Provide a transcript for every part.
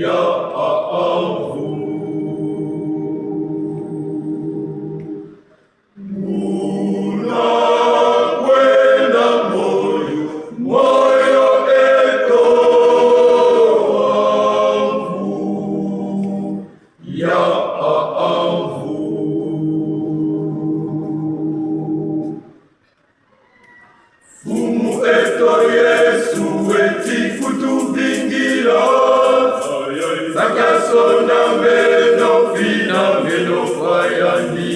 ya avu. Unakwenda moyo, moyo eko avu ya avu. Fumu eto Yesu eti kutubingira sakasona meno fina meno fayani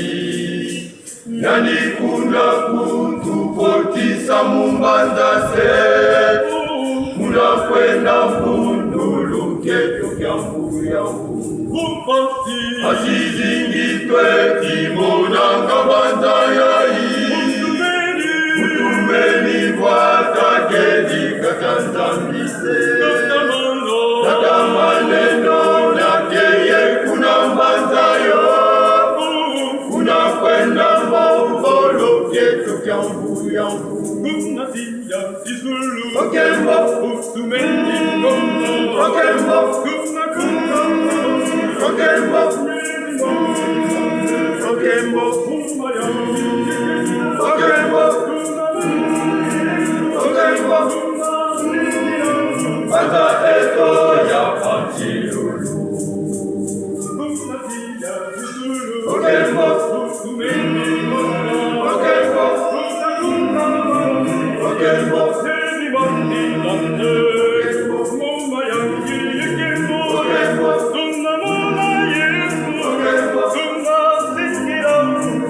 nani kuna kutupotisa mumbanza se kuna kwenda mbundulu kepyo kya mbugu ya mbugu asizingitwe kimonanga banza yai utumeni watakedi katanzambise kata maneno nakeye kuna mbanzayo kuna kwenda mbolo kyetu kya mbugu ya mbugu Okembo utumeni Okembo Okembo Okembo Okembo Okembo Bata eto ya patilulu Okembo Okembo Okembo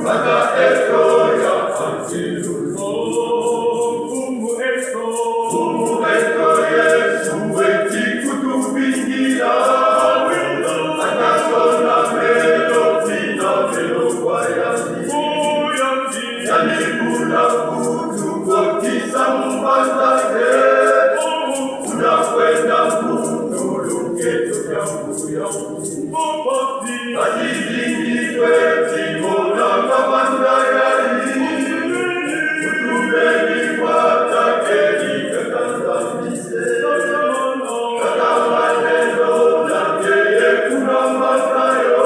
Bata eto ya patilulu Yesu eti kutubingira akasona melo tina melo kwayani yani kuna kutupotisa mbandake kuna kwenda kundulu keto ya mbuya ajizingitwe timona kabanda yai utubeni watakeni katanzambise kata maneno nakeye kuna mbazayo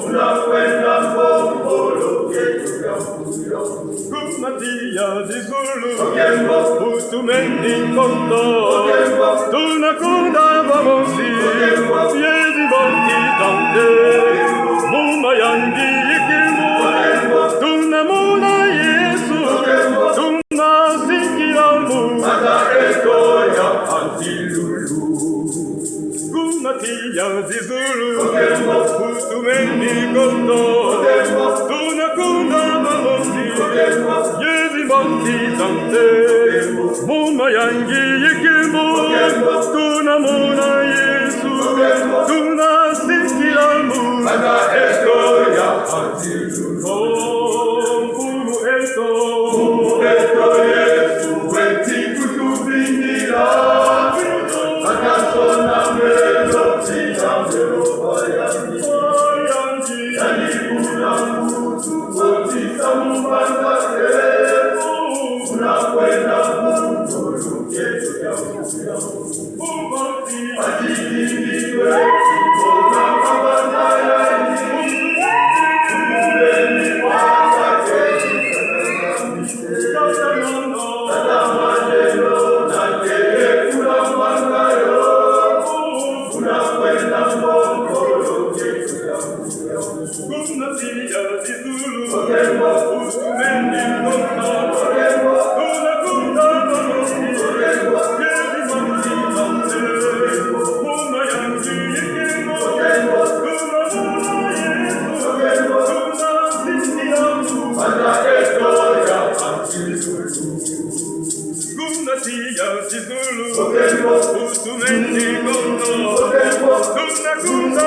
kuna kwenda mbongolo keto ya mbuya Kumatia zizulu Okembo utumeni kondo Okembo tunakunda bamosi Okembo yezi bonti tante muma yangi ikimu Okembo tunamuna Yesu Okembo tunasikiramu Bata eto ya patilulu Kumatia zizulu Okembo utumeni kondo Okembo tunakunda bamosi Okembo yezi bonti tante muma yangi ikimu tunamuna Yesu tunasikiramu Bata eto ya patilulu Mfumu eto Eto Yesu eti kutubingira akasona melo tina melo kwayani yani kuna kutupotisa mbandake kuna kwenda kundulu keto ya mbugu ya mbugu ajizingitwe kimona kabanda yai utumeni watakeni katanzambise kata maneno nakeye kuna mbangayo kuna kwenda mbongolo keto ya mbugu ya mbugu Kumatia zizulu Okembo utumeni kondo Okembo tunakunda bamosi Okembo yezi bonti tante muma yangi ikimu Okembo tunamuna Yesu Okembo tunasikiramu Bata eto ya patilulu Kumatia zizulu Okembo utumeni kondo Okembo tunakunda